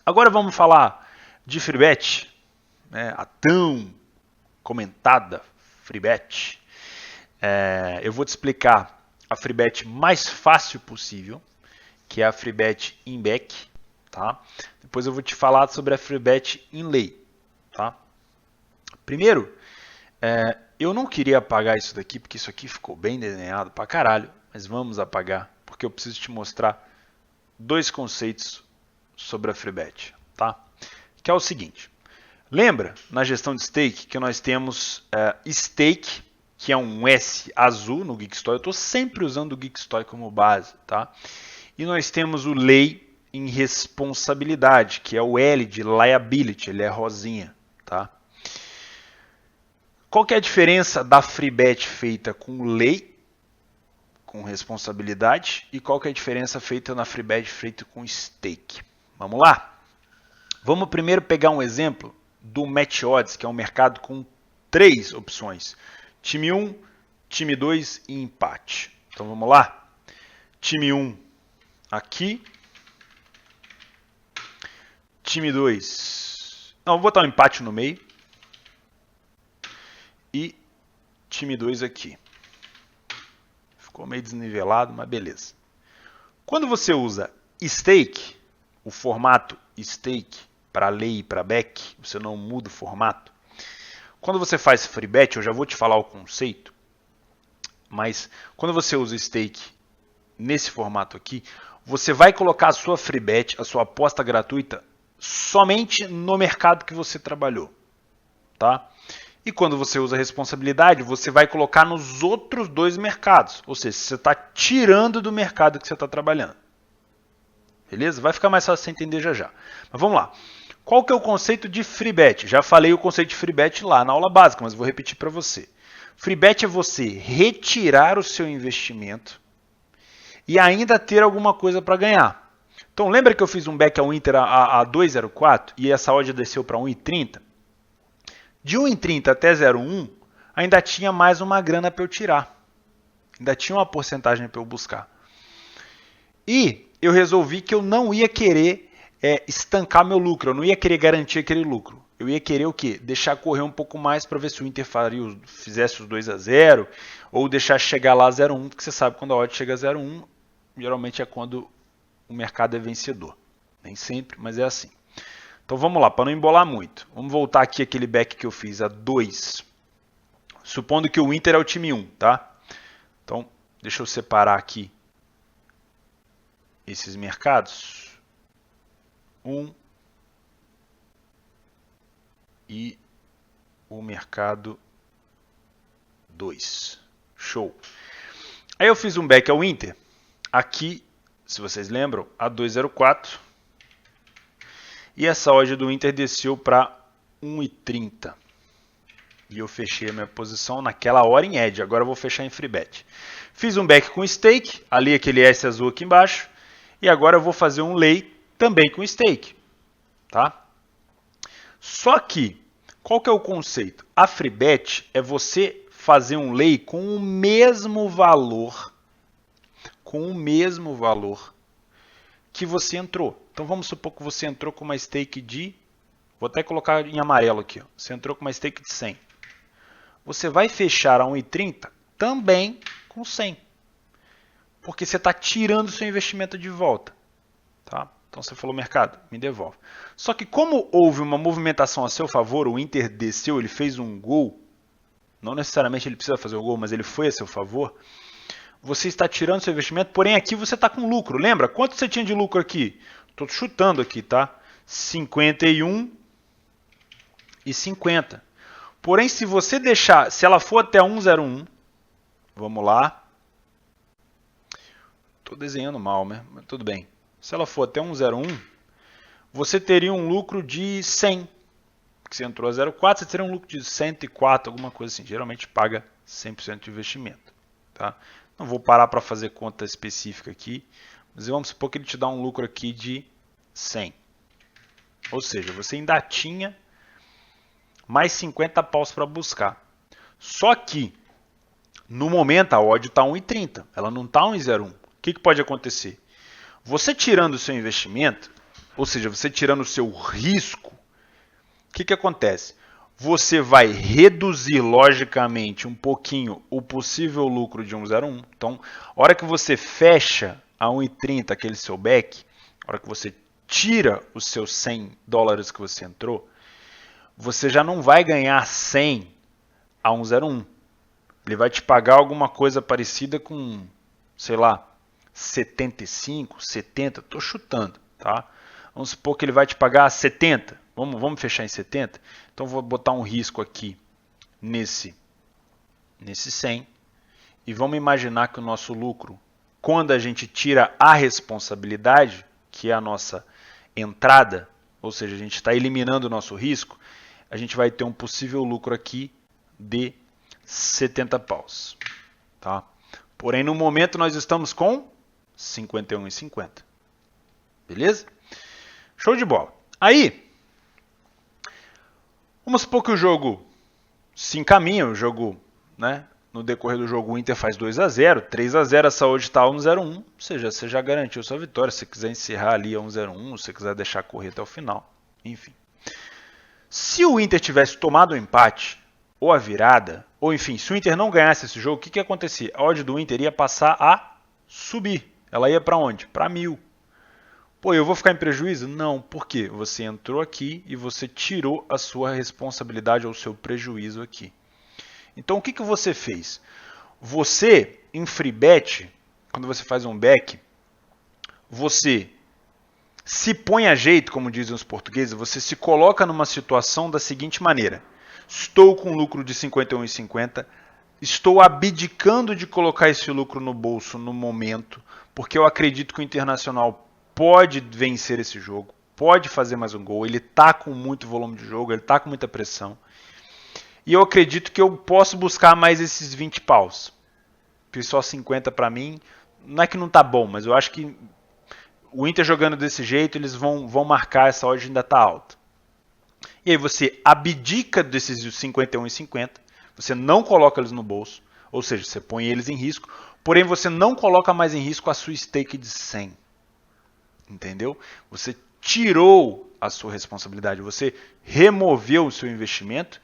Agora vamos falar de FreeBet, né? A tão comentada FreeBet. Eu vou te explicar a FreeBet mais fácil possível, que é a FreeBet in back, tá? Depois eu vou te falar sobre a FreeBet in lay, tá? Primeiro, eu não queria apagar isso daqui, porque isso aqui ficou bem desenhado pra caralho, mas vamos apagar, porque eu preciso te mostrar dois conceitos sobre a FreeBet, tá? Que é o seguinte, lembra na gestão de stake que nós temos stake, que é um S azul no Geekstoy, eu estou sempre usando o Geekstoy como base, tá? E nós temos o lay em responsabilidade, que é o L de liability, ele é rosinha, tá? Qual que é a diferença da FreeBet feita com lay, com responsabilidade, e qual que é a diferença feita na FreeBet feita com stake? Vamos lá? Vamos primeiro pegar um exemplo do Match Odds, que é um mercado com 3 opções. Time 1, time 2 e empate. Então vamos lá? Time 1 aqui. Time 2. Não, vou botar um empate no meio. E time 2 aqui. Ficou meio desnivelado, mas beleza. Quando você usa stake, o formato stake para lay e para back, você não muda o formato. Quando você faz FreeBet, eu já vou te falar o conceito, mas quando você usa stake nesse formato aqui, você vai colocar a sua FreeBet, a sua aposta gratuita, somente no mercado que você trabalhou, tá? E quando você usa responsabilidade, você vai colocar nos outros dois mercados, ou seja, você está tirando do mercado que você está trabalhando. Beleza? Vai ficar mais fácil você entender já já. Mas vamos lá. Qual que é o conceito de FreeBet? Já falei o conceito de FreeBet lá na aula básica, mas vou repetir para você. FreeBet é você retirar o seu investimento e ainda ter alguma coisa para ganhar. Então lembra que eu fiz um back ao Inter a 2,04 e essa odd desceu para 1,30? De 1,30 até 0,1 ainda tinha mais uma grana para eu tirar. Ainda tinha uma porcentagem para eu buscar. E eu resolvi que eu não ia querer estancar meu lucro, eu não ia querer garantir aquele lucro. Eu ia querer o quê? Deixar correr um pouco mais para ver se o Inter fizesse os 2-0 ou deixar chegar lá 0-1, porque você sabe quando a odd chega a 0-1, geralmente é quando o mercado é vencedor. Nem sempre, mas é assim. Então vamos lá, para não embolar muito. Vamos voltar aqui aquele back que eu fiz a 2. Supondo que o Inter é o time 1, tá? Então, deixa eu separar aqui esses mercados. 1 e o mercado 2. Show. Aí eu fiz um back ao Inter. Aqui, se vocês lembram, a 2,04. E essa odd do Inter desceu para 1,30. E eu fechei a minha posição naquela hora em edge. Agora eu vou fechar em FreeBet. Fiz um back com stake, ali aquele S azul aqui embaixo. E agora eu vou fazer um lay também com stake. Tá? Só que, qual que é o conceito? A FreeBet é você fazer um lay com o mesmo valor. Que você entrou. Então vamos supor que você entrou com uma stake de... Vou até colocar em amarelo aqui. Ó. Você entrou com uma stake de 100. Você vai fechar a 1,30 também com 100. Porque você está tirando o seu investimento de volta. Tá? Então você falou, mercado, me devolve. Só que como houve uma movimentação a seu favor, o Inter desceu, ele fez um gol. Não necessariamente ele precisa fazer o gol, mas ele foi a seu favor. Você está tirando seu investimento, porém aqui você está com lucro. Lembra? Quanto você tinha de lucro aqui? Estou chutando aqui, tá? 51 e 50. Porém, se você deixar, se ela for até 1,01, vamos lá. Estou desenhando mal, né? Mas tudo bem. Se ela for até 1,01, você teria um lucro de 100. Porque você entrou a 0,4, você teria um lucro de 104, alguma coisa assim. Geralmente paga 100% de investimento. Tá? Não vou parar para fazer conta específica aqui, mas vamos supor que ele te dá um lucro aqui de 100. Ou seja, você ainda tinha mais 50 paus para buscar. Só que, no momento, a odd está 1,30. Ela não está 1,01. O que pode acontecer? Você tirando o seu investimento, ou seja, você tirando o seu risco, o que acontece? Você vai reduzir logicamente um pouquinho o possível lucro de 1,01. Então, a hora que você fecha a 1,30 aquele seu back, a hora que você tira os seus $100 que você entrou, você já não vai ganhar 100 a 1,01. Ele vai te pagar alguma coisa parecida com, sei lá, 75, 70, estou chutando, tá? Vamos supor que ele vai te pagar 70. Vamos fechar em 70? Então vou botar um risco aqui nesse 100 e vamos imaginar que o nosso lucro, quando a gente tira a responsabilidade, que é a nossa entrada, ou seja, a gente está eliminando o nosso risco, a gente vai ter um possível lucro aqui de 70 paus. Tá? Porém, no momento nós estamos com 51,50. Beleza? Show de bola. Aí, vamos supor que o jogo se encaminha, o jogo, né? No decorrer do jogo o Inter faz 2-0, 3-0, essa odd está 1-0-1, ou seja, você já garantiu sua vitória. Se você quiser encerrar ali a 1-0-1, se você quiser deixar correr até o final, enfim. Se o Inter tivesse tomado o empate, ou a virada, ou enfim, se o Inter não ganhasse esse jogo, o que ia acontecer? A odd do Inter ia passar a subir. Ela ia para onde? Para 1.000. Pô, eu vou ficar em prejuízo? Não, por quê? Você entrou aqui e você tirou a sua responsabilidade ou o seu prejuízo aqui. Então, o que você fez? Você, em free bet, quando você faz um back, você se põe a jeito, como dizem os portugueses, você se coloca numa situação da seguinte maneira. Estou com lucro de 51,50, estou abdicando de colocar esse lucro no bolso no momento, porque eu acredito que o Internacional pode vencer esse jogo, pode fazer mais um gol, ele está com muito volume de jogo, ele está com muita pressão. E eu acredito que eu posso buscar mais esses 20 paus. Porque só 50 para mim, não é que não tá bom, mas eu acho que o Inter jogando desse jeito, eles vão marcar, essa odd ainda tá alta. E aí você abdica desses 51,50, você não coloca eles no bolso, ou seja, você põe eles em risco, porém você não coloca mais em risco a sua stake de 100. Entendeu? Você tirou a sua responsabilidade, você removeu o seu investimento.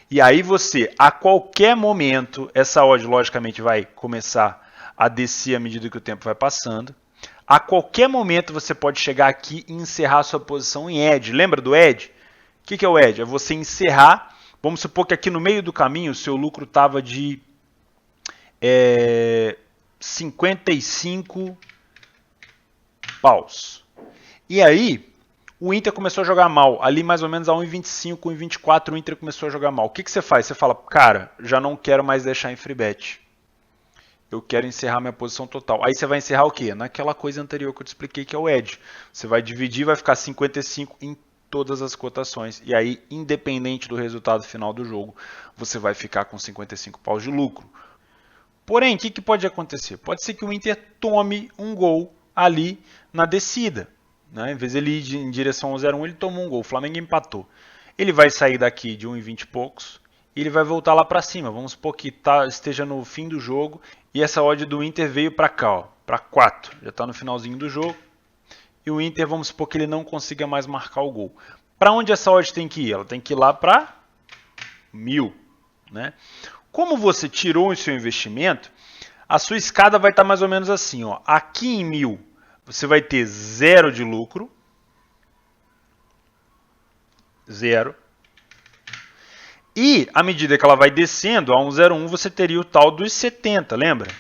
E aí você, a qualquer momento, essa odd logicamente vai começar a descer à medida que o tempo vai passando. A qualquer momento você pode chegar aqui e encerrar a sua posição em edge. Lembra do edge? O que é o edge? É você encerrar. Vamos supor que aqui no meio do caminho o seu lucro estava de 55 paus. E aí o Inter começou a jogar mal. Ali mais ou menos a 1,25, 1,24 o Inter começou a jogar mal. O que você faz? Você fala, cara, já não quero mais deixar em free bet. Eu quero encerrar minha posição total. Aí você vai encerrar o quê? Naquela coisa anterior que eu te expliquei, que é o edge. Você vai dividir, vai ficar 55 em todas as cotações. E aí, independente do resultado final do jogo, você vai ficar com 55 paus de lucro. Porém, o que pode acontecer? Pode ser que o Inter tome um gol ali na descida. Né? Em vez de ele ir em direção ao 0-1, ele tomou um gol. O Flamengo empatou. Ele vai sair daqui de 1,20 e poucos e ele vai voltar lá para cima. Vamos supor que esteja no fim do jogo e essa odd do Inter veio para cá, para 4. Já está no finalzinho do jogo. E o Inter, vamos supor que ele não consiga mais marcar o gol. Para onde essa odd tem que ir? Ela tem que ir lá para 1.000. Né? Como você tirou o seu investimento, a sua escada vai estar mais ou menos assim. Ó. Aqui em 1.000, você vai ter 0 de lucro. 0. E, à medida que ela vai descendo, a 1,01 você teria o tal dos 70, lembra?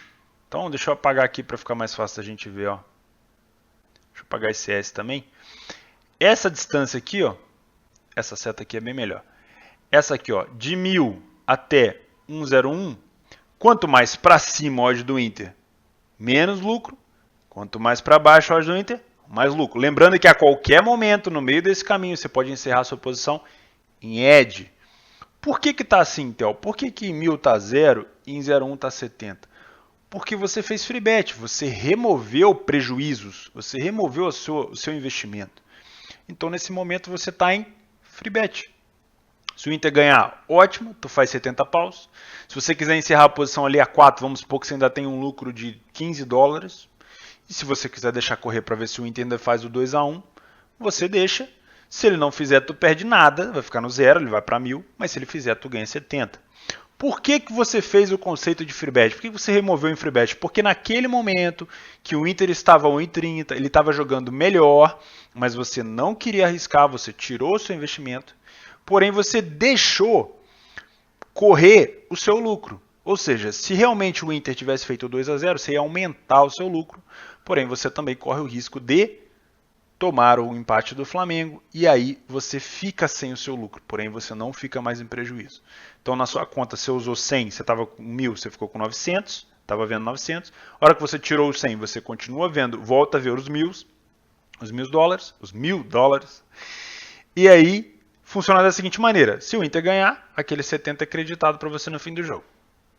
Então, deixa eu apagar aqui para ficar mais fácil da gente ver. Ó. Deixa eu apagar esse S também. Essa distância aqui, ó, essa seta aqui é bem melhor. Essa aqui, ó, de 1.000 até 1,01, quanto mais para cima a odd do Inter, menos lucro. Quanto mais para baixo a odd do Inter, mais lucro. Lembrando que a qualquer momento, no meio desse caminho, você pode encerrar a sua posição em edge. Por que está assim, Theo? Por que em 1.000 está 0 e em 0,1 está 70? Porque você fez free bet, você removeu prejuízos, você removeu o seu investimento. Então, nesse momento, você está em free bet. Se o Inter ganhar, ótimo, tu faz 70 paus. Se você quiser encerrar a posição ali a 4, vamos supor que você ainda tem um lucro de $15. E se você quiser deixar correr para ver se o Inter ainda faz o 2-1, você deixa. Se ele não fizer, tu perde nada, vai ficar no zero, ele vai para 1000, mas se ele fizer, tu ganha 70. Por que você fez o conceito de free bet? Por que você removeu o free bet? Porque naquele momento que o Inter estava a 1,30, ele estava jogando melhor, mas você não queria arriscar, você tirou o seu investimento, porém você deixou correr o seu lucro. Ou seja, se realmente o Inter tivesse feito 2-0, você ia aumentar o seu lucro, porém você também corre o risco de tomar o empate do Flamengo e aí você fica sem o seu lucro, porém você não fica mais em prejuízo. Então na sua conta você usou 100, você estava com 1000, você ficou com 900, estava vendo 900. A hora que você tirou os 100, você continua vendo, volta a ver os 1000 dólares. E aí funciona da seguinte maneira: se o Inter ganhar, aquele 70 é creditado para você no fim do jogo.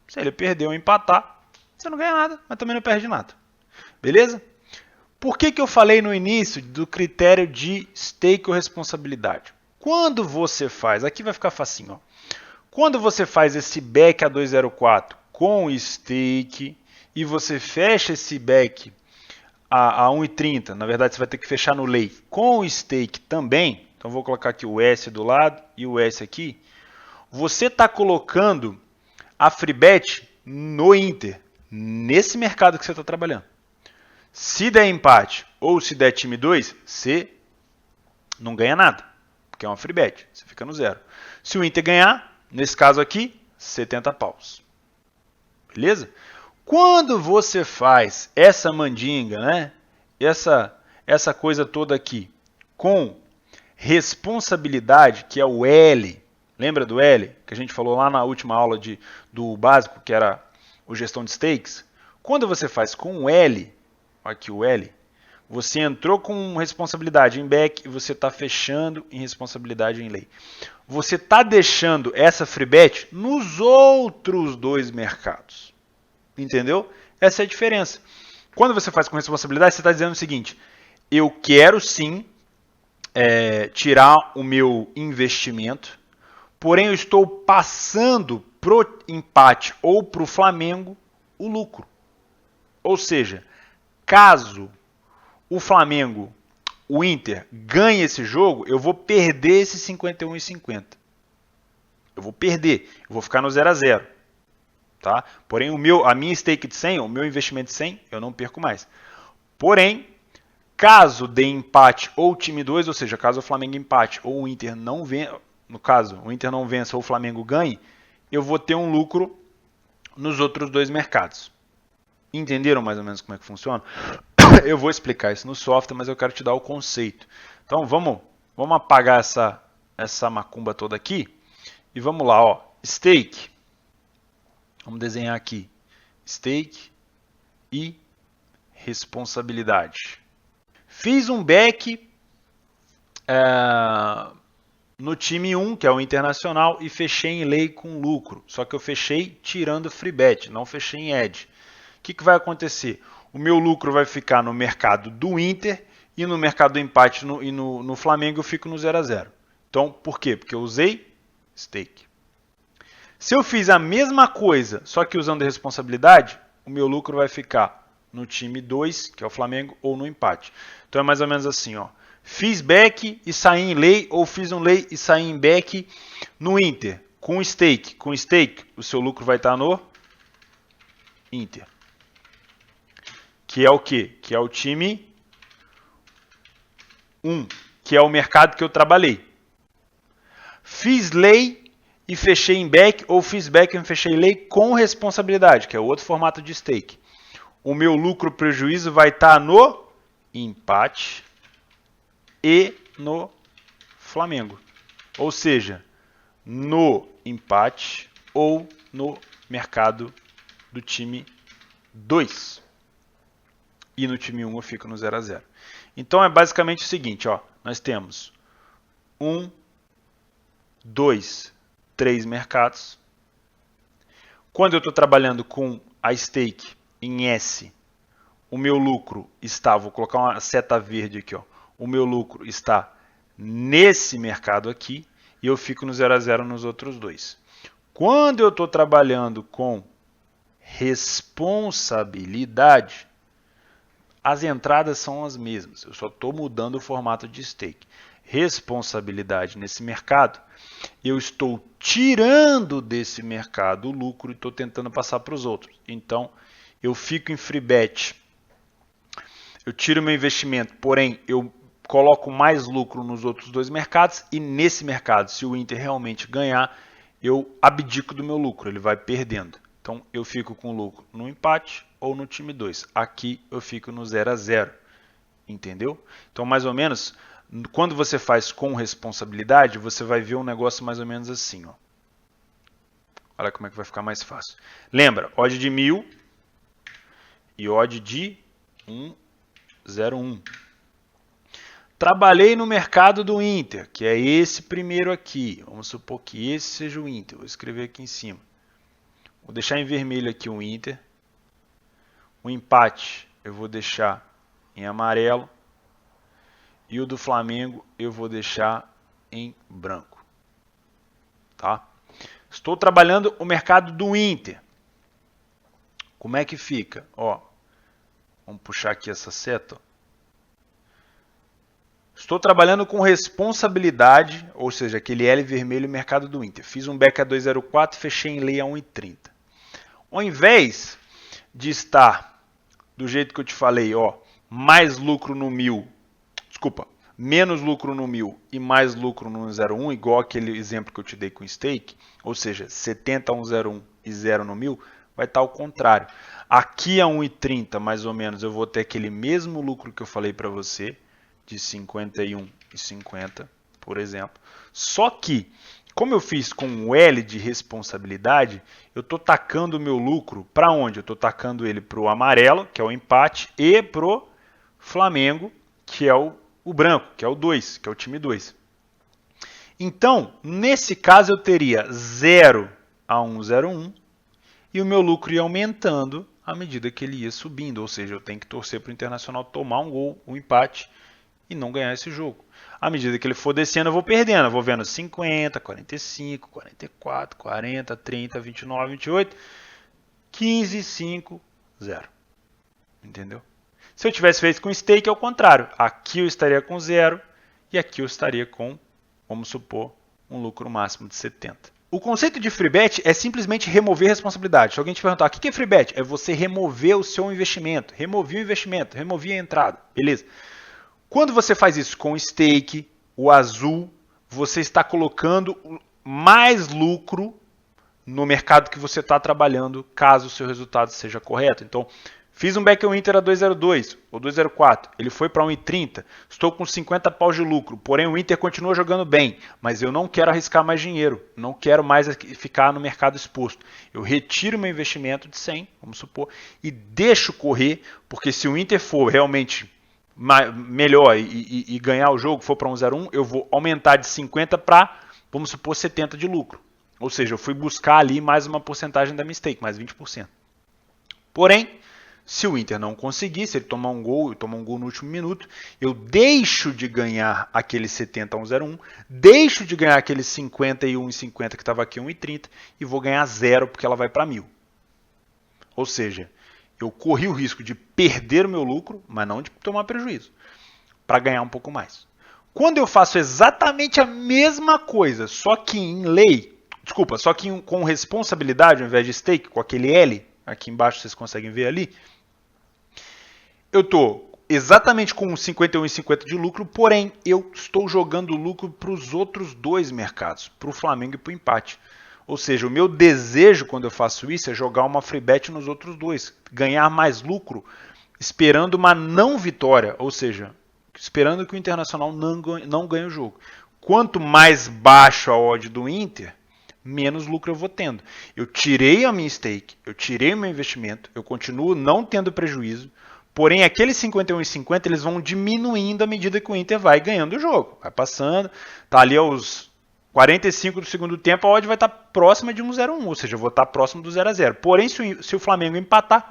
Se ele perder ou empatar, você não ganha nada, mas também não perde nada. Beleza? Por que eu falei no início do critério de stake ou responsabilidade? Quando você faz, aqui vai ficar facinho, ó. Quando você faz esse back a 204 com stake e você fecha esse back a 1,30, na verdade você vai ter que fechar no lei com stake também, então vou colocar aqui o S do lado e o S aqui, você está colocando a free bet no Inter, nesse mercado que você está trabalhando. Se der empate ou se der time 2, você não ganha nada, porque é uma free bet, você fica no zero. Se o Inter ganhar, nesse caso aqui, 70 paus. Beleza? Quando você faz essa mandinga, né? Essa coisa toda aqui, com responsabilidade, que é o L, lembra do L, que a gente falou lá na última aula do básico, que era o gestão de stakes? Quando você faz com o L, aqui o L, você entrou com responsabilidade em back e você está fechando em responsabilidade em lei. Você está deixando essa free bet nos outros dois mercados. Entendeu? Essa é a diferença. Quando você faz com responsabilidade, você está dizendo o seguinte: eu quero sim tirar o meu investimento, porém eu estou passando pro empate ou pro Flamengo o lucro. Ou seja, caso o Flamengo, o Inter, ganhe esse jogo, eu vou perder esse 51,50. Eu vou perder, eu vou ficar no 0-0. Tá? Porém, a minha stake de 100, o meu investimento de 100, eu não perco mais. Porém, caso dê empate ou time 2, ou seja, caso o Flamengo empate ou o Inter não vença, no caso, o Inter não vença ou o Flamengo ganhe, eu vou ter um lucro nos outros dois mercados. Entenderam mais ou menos como é que funciona? Eu vou explicar isso no software, mas eu quero te dar o conceito. Então vamos apagar essa macumba toda aqui e vamos lá, ó. Stake. Vamos desenhar aqui. Stake e responsabilidade. Fiz um back no time 1, que é o Internacional, e fechei em lei com lucro. Só que eu fechei tirando free bet, não fechei em edge. O que vai acontecer? O meu lucro vai ficar no mercado do Inter e no mercado do empate no Flamengo eu fico no 0-0. Então, por quê? Porque eu usei stake. Se eu fiz a mesma coisa, só que usando a responsabilidade, o meu lucro vai ficar no time 2, que é o Flamengo, ou no empate. Então é mais ou menos assim, ó. Fiz back e saí em lei, ou fiz um lei e saí em back no Inter, com stake. Com stake, o seu lucro vai estar no Inter. Que é o quê? Que é o time 1, que é o mercado que eu trabalhei. Fiz lei e fechei em back, ou fiz back e fechei lei com responsabilidade, que é outro formato de stake. O meu lucro prejuízo vai estar no empate e no Flamengo. Ou seja, no empate ou no mercado do time 2. E no time 1 eu fico no 0-0. Então é basicamente o seguinte, ó, nós temos 1, 2, 3 mercados. Quando eu estou trabalhando com a stake em S, o meu lucro está, vou colocar uma seta verde aqui, ó, o meu lucro está nesse mercado aqui e eu fico no 0-0 nos outros dois. Quando eu estou trabalhando com responsabilidade, as entradas são as mesmas, eu só estou mudando o formato de stake. Responsabilidade nesse mercado, eu estou tirando desse mercado o lucro e estou tentando passar para os outros. Então, eu fico em free bet, eu tiro meu investimento, porém, eu coloco mais lucro nos outros dois mercados e nesse mercado, se o Inter realmente ganhar, eu abdico do meu lucro, ele vai perdendo. Então, eu fico com lucro no empate ou no time 2. Aqui, eu fico no 0 a 0. Entendeu? Então, mais ou menos, quando você faz com responsabilidade, você vai ver um negócio mais ou menos assim. Ó. Olha como é que vai ficar mais fácil. Lembra, odd de 1000 e odd de 1,01. Trabalhei no mercado do Inter, que é esse primeiro aqui. Vamos supor que esse seja o Inter. Vou escrever aqui em cima. Vou deixar em vermelho aqui o Inter. O empate eu vou deixar em amarelo. E o do Flamengo eu vou deixar em branco. Tá? Estou trabalhando o mercado do Inter. Como é que fica? Ó, vamos puxar aqui essa seta. Estou trabalhando com responsabilidade, ou seja, aquele L vermelho mercado do Inter. Fiz um back a 2,04 e fechei em lei a 1,30. Ao invés de estar do jeito que eu te falei, ó, mais lucro no 1000, desculpa, menos lucro no 1000 e mais lucro no 1,01, igual aquele exemplo que eu te dei com stake, ou seja, 70 a 1,01 e 0 no 1000, vai estar ao contrário. Aqui a 1,30 mais ou menos eu vou ter aquele mesmo lucro que eu falei para você, de 51,50, por exemplo. Só que, como eu fiz com o L de responsabilidade, eu estou tacando o meu lucro para onde? Eu estou tacando ele para o amarelo, que é o empate, e para o Flamengo, que é o branco, que é o 2, que é o time 2. Então, nesse caso, eu teria 0 a 1,01 e o meu lucro ia aumentando à medida que ele ia subindo. Ou seja, eu tenho que torcer para o Internacional tomar um gol, um empate e não ganhar esse jogo. À medida que ele for descendo, eu vou perdendo. Eu vou vendo 50, 45, 44, 40, 30, 29, 28, 15, 5, 0. Entendeu? Se eu tivesse feito com stake, é o contrário. Aqui eu estaria com 0 e aqui eu estaria com, vamos supor, um lucro máximo de 70. O conceito de free bet é simplesmente remover responsabilidade. Se alguém te perguntar, o que é free bet? É você remover o seu investimento. Removi o investimento, removi a entrada. Beleza. Quando você faz isso com stake, o azul, você está colocando mais lucro no mercado que você está trabalhando, caso o seu resultado seja correto. Então, fiz um back ao Inter a 2,02 ou 2,04, ele foi para 1,30, estou com 50 paus de lucro, porém o Inter continua jogando bem, mas eu não quero arriscar mais dinheiro, não quero mais ficar no mercado exposto. Eu retiro meu investimento de 100, vamos supor, e deixo correr, porque se o Inter for realmente melhor e ganhar o jogo, for para 1,01, eu vou aumentar de 50 para, vamos supor, 70 de lucro. Ou seja, eu fui buscar ali mais uma porcentagem da minha stake, mais 20%. Porém, se o Inter não conseguir, se ele tomar um gol no último minuto, eu deixo de ganhar aquele 70 a 1,01, deixo de ganhar aquele 51,50 que estava aqui 1,30 e vou ganhar 0 porque ela vai para 1000. Ou seja, eu corri o risco de perder o meu lucro, mas não de tomar prejuízo, para ganhar um pouco mais. Quando eu faço exatamente a mesma coisa, só que em lei, só que com responsabilidade ao invés de stake, com aquele L, aqui embaixo vocês conseguem ver ali, eu estou exatamente com 51,50 de lucro, porém eu estou jogando lucro para os outros dois mercados, para o Flamengo e para o empate. Ou seja, o meu desejo quando eu faço isso é jogar uma free bet nos outros dois, ganhar mais lucro, esperando uma não vitória, ou seja, esperando que o Internacional não ganhe o jogo. Quanto mais baixo a odd do Inter, menos lucro eu vou tendo. Eu tirei a minha stake, eu tirei o meu investimento, eu continuo não tendo prejuízo, porém aqueles 51,50 eles vão diminuindo à medida que o Inter vai ganhando o jogo. Vai passando, tá ali aos 45 do segundo tempo, a odd vai estar próxima de 1,01, ou seja, eu vou estar próximo do 0 a 0. Porém, se o Flamengo empatar,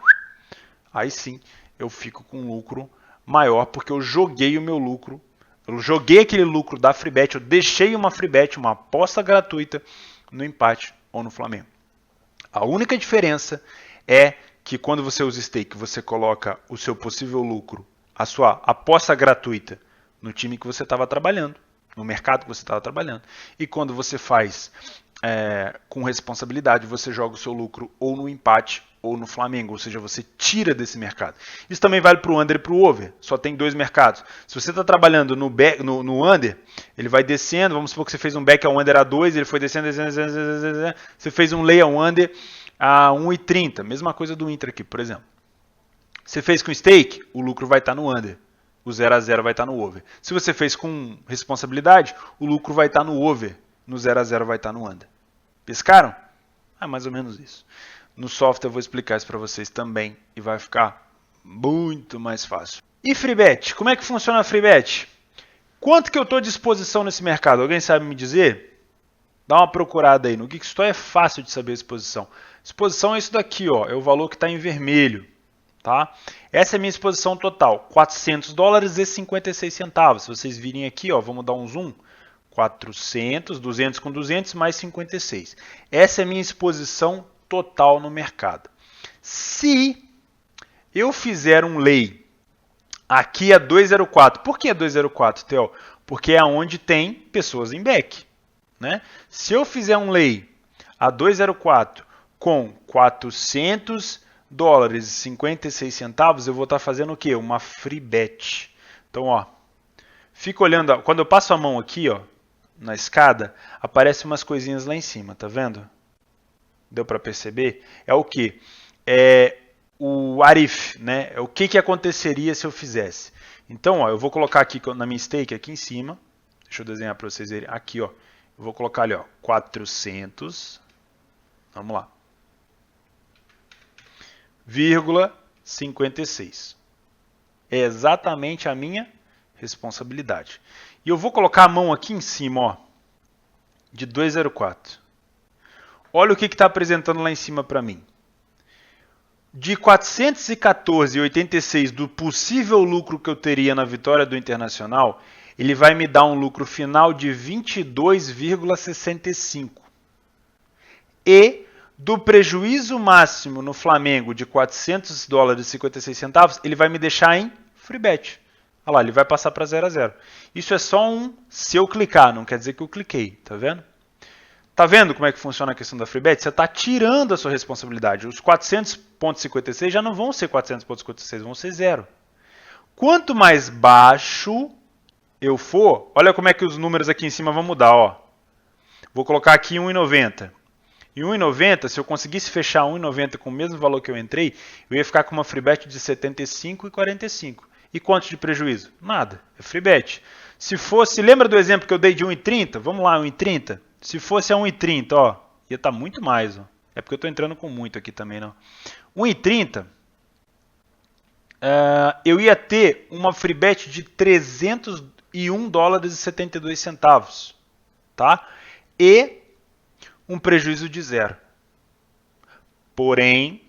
aí sim eu fico com um lucro maior, porque eu joguei o meu lucro, eu joguei aquele lucro da free bet, eu deixei uma free bet, uma aposta gratuita no empate ou no Flamengo. A única diferença é que quando você usa stake, você coloca o seu possível lucro, a sua aposta gratuita no time que você estava trabalhando, no mercado que você estava trabalhando. E quando você faz com responsabilidade, você joga o seu lucro ou no empate ou no Flamengo, ou seja, você tira desse mercado. Isso também vale para o under e para o over, só tem dois mercados. Se você está trabalhando no under, ele vai descendo, vamos supor que você fez um back ao under a 2, ele foi descendo, você fez um lay ao under a 1,30, mesma coisa do Inter aqui, por exemplo. Você fez com stake, o lucro vai estar no under, o 0 a 0 vai estar no over. Se você fez com responsabilidade, o lucro vai estar no over, no 0 a 0 vai estar no under. Pescaram? É mais ou menos isso. No software eu vou explicar isso para vocês também e vai ficar muito mais fácil. E FreeBet? Como é que funciona a FreeBet? Quanto que eu estou à disposição nesse mercado? Alguém sabe me dizer? Dá uma procurada aí. No Geekstore é fácil de saber a exposição. Exposição é isso daqui, ó, é o valor que está em vermelho. Tá? Essa é a minha exposição total, $400,56. Se vocês virem aqui, ó, vamos dar um zoom. 400, 200 com 200 mais 56. Essa é a minha exposição total no mercado. Se eu fizer um lay aqui a 204, por que a 204, Theo? Porque é onde tem pessoas em back. Né? Se eu fizer um lay a 204 com $400,56, eu vou estar fazendo o quê? Uma free bet. Então, ó, fica olhando, quando eu passo a mão aqui, ó, na escada, aparecem umas coisinhas lá em cima, tá vendo? Deu para perceber? É o que? É o Arif, né? É o que aconteceria se eu fizesse. Então, ó, eu vou colocar aqui na minha stake, aqui em cima, deixa eu desenhar para vocês verem, aqui, ó, eu vou colocar ali, ó, 400, vamos lá, 56. É exatamente a minha responsabilidade. E eu vou colocar a mão aqui em cima, ó, de 204. Olha o que está apresentando lá em cima para mim. De 414,86 do possível lucro que eu teria na vitória do Internacional, ele vai me dar um lucro final de 22,65. E do prejuízo máximo no Flamengo de $400,56, ele vai me deixar em free bet. Olha lá, ele vai passar para 0 a 0. Isso é só um se eu clicar, não quer dizer que eu cliquei, tá vendo? Tá vendo como é que funciona a questão da free bet? Você está tirando a sua responsabilidade. Os 400,56 já não vão ser 400,56, vão ser 0. Quanto mais baixo eu for, olha como é que os números aqui em cima vão mudar, ó. Vou colocar aqui 1,90. E 1,90, se eu conseguisse fechar 1,90 com o mesmo valor que eu entrei, eu ia ficar com uma free bet de 75,45. E quanto de prejuízo? Nada, é free bet. Se fosse, lembra do exemplo que eu dei de 1,30? Vamos lá, 1,30. Se fosse a 1,30, ó, ia estar muito mais. Ó. É porque eu estou entrando com muito aqui também, não. 1,30, eu ia ter uma free bet de $301,72. Tá? E um prejuízo de 0. Porém,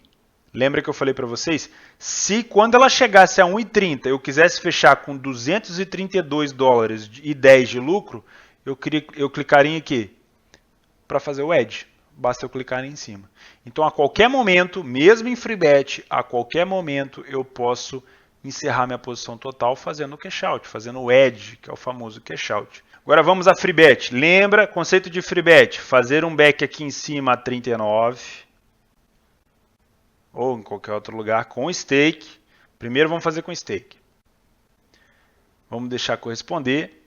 lembra que eu falei para vocês? Se quando ela chegasse a 1,30 eu quisesse fechar com $232,10 de lucro, eu clicaria aqui para fazer o edge. Basta eu clicar em cima. Então, a qualquer momento, mesmo em free bet, a qualquer momento eu posso encerrar minha posição total fazendo o cash out, fazendo o edge, que é o famoso cash out. Agora vamos a free bet. Lembra, conceito de free bet, fazer um back aqui em cima a 39 ou em qualquer outro lugar com stake. Primeiro vamos fazer com stake. Vamos deixar corresponder.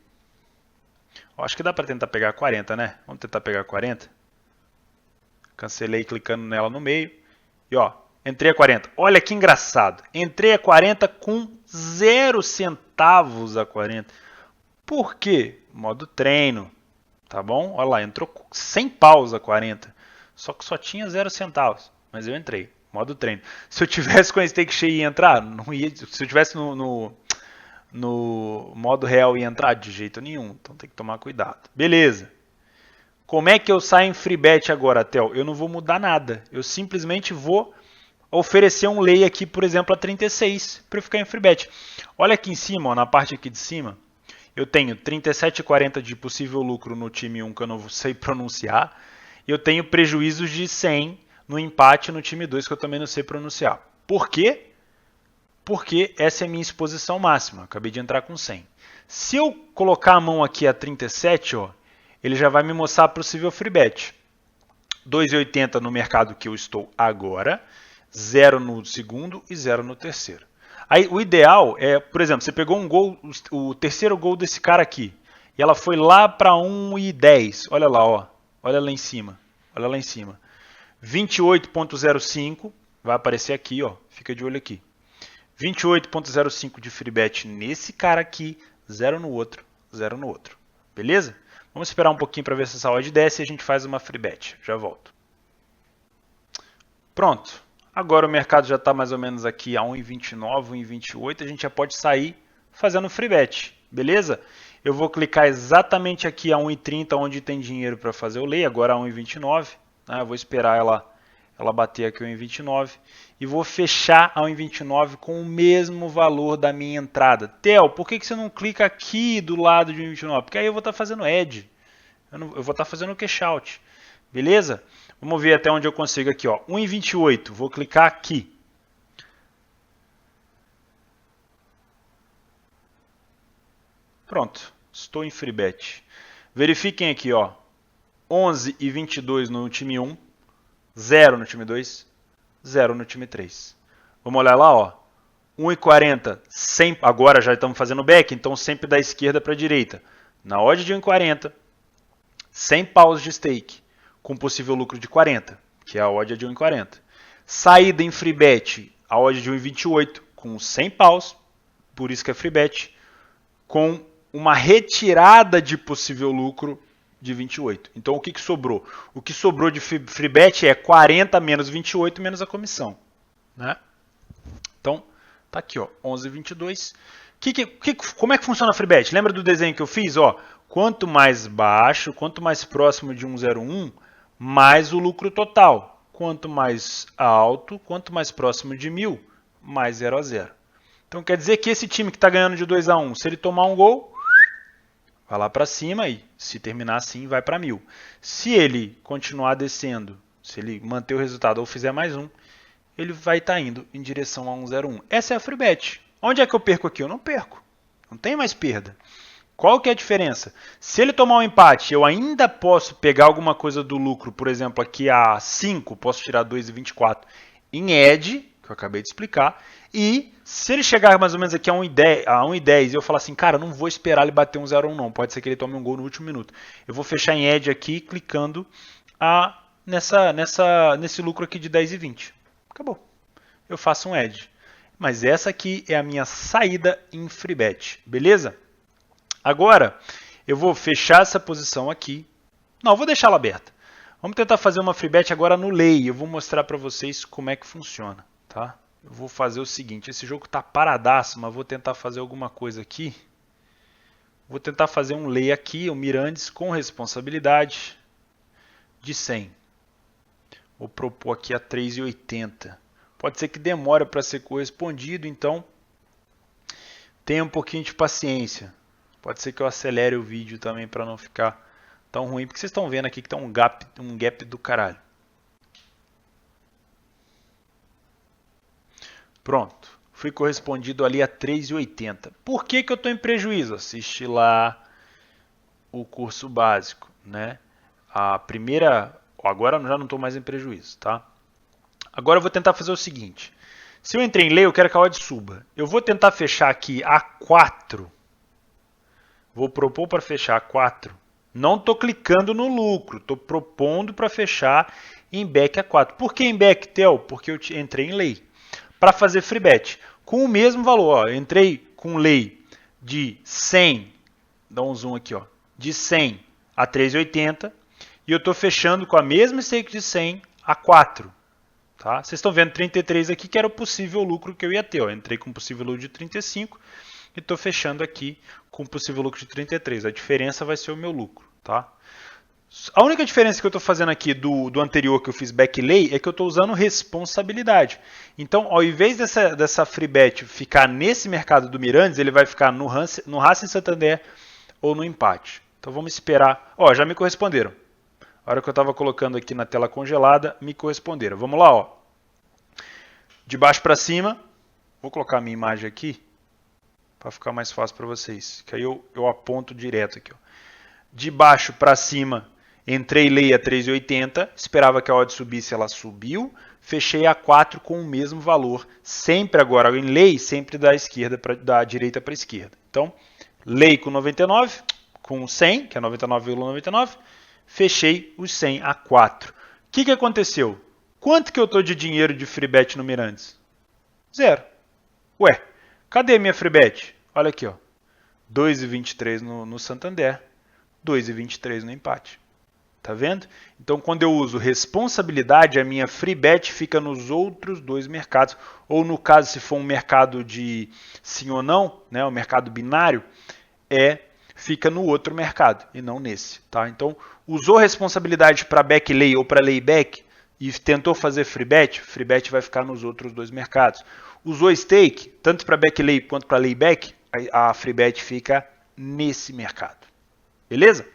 Acho que dá para tentar pegar 40, né? Vamos tentar pegar 40. Cancelei clicando nela no meio. E ó, entrei a 40. Olha que engraçado. Entrei a 40 com 0 centavos a 40. Por quê? Modo treino. Tá bom? Olha lá, entrou sem pausa 40. Só que só tinha 0 centavos. Mas eu entrei. Modo treino. Se eu tivesse com a stake cheia e entrar, não ia. Se eu tivesse no modo real ia entrar de jeito nenhum. Então tem que tomar cuidado. Beleza. Como é que eu saio em free bet agora, Theo? Eu não vou mudar nada. Eu simplesmente vou oferecer um lay aqui, por exemplo, a 36 para eu ficar em free bet. Olha aqui em cima, ó, na parte aqui de cima, eu tenho 37,40 de possível lucro no time 1 que eu não sei pronunciar. E eu tenho prejuízos de 100 no empate no time 2, que eu também não sei pronunciar. Por quê? Porque essa é a minha exposição máxima. Eu acabei de entrar com 100. Se eu colocar a mão aqui a 37, ó, ele já vai me mostrar a possível free bet. 2,80 no mercado que eu estou agora, 0 no segundo e 0 no terceiro. Aí o ideal é, por exemplo, você pegou um gol, o terceiro gol desse cara aqui, e ela foi lá para 1,10. Olha lá, ó. Olha lá em cima. Olha lá em cima. 28,05 vai aparecer aqui, ó. Fica de olho aqui. 28,05 de free bet nesse cara aqui, 0 no outro, 0 no outro. Beleza? Vamos esperar um pouquinho para ver se essa odd desce e a gente faz uma free bet. Já volto. Pronto. Agora o mercado já está mais ou menos aqui a 1,29, 1,28. A gente já pode sair fazendo free bet. Beleza? Eu vou clicar exatamente aqui a 1,30, onde tem dinheiro para fazer o lay. Agora a 1,29. Né? Eu vou esperar ela bater aqui a 1,29. E vou fechar a 1,29 com o mesmo valor da minha entrada. Theo, por que você não clica aqui do lado de 1,29? Porque aí eu vou estar fazendo edge. Eu vou estar fazendo cash out. Beleza? Vamos ver até onde eu consigo aqui. 1,28. Vou clicar aqui. Pronto. Estou em free bet. Verifiquem aqui. 11,22 no time 1. 0 no time 2. 0 no time 3. Vamos olhar lá, 1,40, agora já estamos fazendo back, então sempre da esquerda para a direita. Na odd de 1,40, 100 paus de stake, com possível lucro de 40, que é a odd de 1,40. Saída em free bet, a odd de 1,28, com 100 paus, por isso que é free bet, com uma retirada de possível lucro de 28. Então, o que sobrou? O que sobrou de free bet é 40 menos 28 menos a comissão. Né? Então, tá aqui, 11,22. Como é que funciona a free bet? Lembra do desenho que eu fiz? Quanto mais baixo, quanto mais próximo de 1,01, mais o lucro total. Quanto mais alto, quanto mais próximo de 1.000, mais 0 a 0. Então, quer dizer que esse time que está ganhando de 2-1, se ele tomar um gol, vai lá para cima e, se terminar assim, vai para 1.000. Se ele continuar descendo, se ele manter o resultado ou fizer mais um, ele vai estar indo em direção a 1,01. Essa é a free bet. Onde é que eu perco aqui? Eu não perco. Não tem mais perda. Qual que é a diferença? Se ele tomar um empate, eu ainda posso pegar alguma coisa do lucro, por exemplo, aqui a 5, posso tirar 2,24 em edge, que eu acabei de explicar, e se ele chegar mais ou menos aqui a 1,10 e eu falar assim, cara, não vou esperar ele bater 1,01 não, pode ser que ele tome um gol no último minuto. Eu vou fechar em edge aqui, clicando nesse lucro aqui de 10,20. Acabou. Eu faço um edge. Mas essa aqui é a minha saída em free bet, beleza? Agora, eu vou fechar essa posição aqui. Não, eu vou deixar ela aberta. Vamos tentar fazer uma free bet agora no lay. Eu vou mostrar para vocês como é que funciona, tá? Eu vou fazer o seguinte, esse jogo está paradaço, mas vou tentar fazer alguma coisa aqui. Vou tentar fazer um lay aqui, o Mirandes com responsabilidade de 100. Vou propor aqui a 3,80. Pode ser que demore para ser correspondido, então tenha um pouquinho de paciência. Pode ser que eu acelere o vídeo também para não ficar tão ruim, porque vocês estão vendo aqui que está um gap do caralho. Pronto, fui correspondido ali a 3,80. Por que eu estou em prejuízo? Assiste lá o curso básico, né? A primeira, agora já não estou mais em prejuízo, tá? Agora eu vou tentar fazer o seguinte. Se eu entrei em lay, eu quero que a odd suba. Eu vou tentar fechar aqui a 4. Vou propor para fechar a 4. Não estou clicando no lucro. Estou propondo para fechar em back a 4. Por que em back, Theo? Porque eu entrei em lay. Para fazer free bet. Com o mesmo valor. Eu entrei com lay de 100. Dá um zoom aqui. De 100 a 3,80. E eu estou fechando com a mesma stake de 100 a 4. Tá? Vocês estão vendo 33 aqui, que era o possível lucro que eu ia ter. Eu entrei com um possível lucro de 35 e estou fechando aqui com um possível lucro de 33. A diferença vai ser o meu lucro. Tá? A única diferença que eu estou fazendo aqui do anterior que eu fiz back lay é que eu estou usando responsabilidade. Então, ao invés dessa free bet ficar nesse mercado do Mirandes, ele vai ficar no Racing Santander ou no empate. Então vamos esperar. Já me corresponderam. A hora que eu estava colocando aqui na tela congelada, me corresponderam. Vamos lá, ó. De baixo para cima, vou colocar a minha imagem aqui, para ficar mais fácil para vocês, que aí eu aponto direto aqui. Ó. De baixo para cima, entrei lei a 3,80, esperava que a odd subisse, ela subiu, fechei a 4 com o mesmo valor, sempre agora em lei, sempre da direita para a esquerda. Então, lei com 99, com 100, que é 99,99, fechei os 100 a 4. O que aconteceu? Quanto que eu estou de dinheiro de free bet no Mirandes? 0. Ué, cadê minha free bet? Olha aqui, ó. 2,23 no Santander, 2,23 no empate. Tá vendo? Então, quando eu uso responsabilidade, a minha free bet fica nos outros dois mercados. Ou no caso, se for um mercado de sim ou não, né, o mercado binário, fica no outro mercado e não nesse. Tá? Então, usou responsabilidade para back lay ou para layback e tentou fazer free bet vai ficar nos outros dois mercados. Usou stake, tanto para back lay quanto para layback, a free bet fica nesse mercado. Beleza?